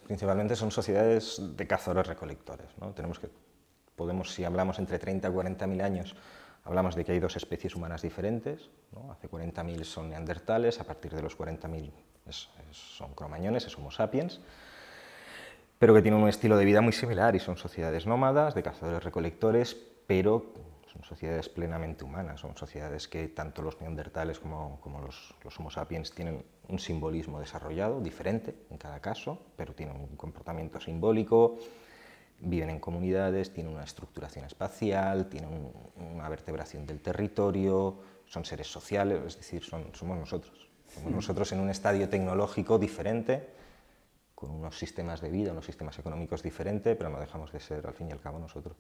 principalmente son sociedades de cazadores-recolectores, ¿no? Si hablamos entre 30 y 40.000 años, hablamos de que hay dos especies humanas diferentes, ¿no? Hace 40.000 son neandertales, a partir de los 40.000 son cromañones, es Homo sapiens, pero que tienen un estilo de vida muy similar y son sociedades nómadas, de cazadores-recolectores, pero son sociedades plenamente humanas, son sociedades que tanto los neandertales como los Homo sapiens tienen un simbolismo desarrollado, diferente en cada caso, pero tienen un comportamiento simbólico, viven en comunidades, tienen una estructuración espacial, tienen una vertebración del territorio, son seres sociales, es decir, somos nosotros. Somos nosotros en un estadio tecnológico diferente, con unos sistemas de vida, unos sistemas económicos diferentes, pero no dejamos de ser, al fin y al cabo, nosotros.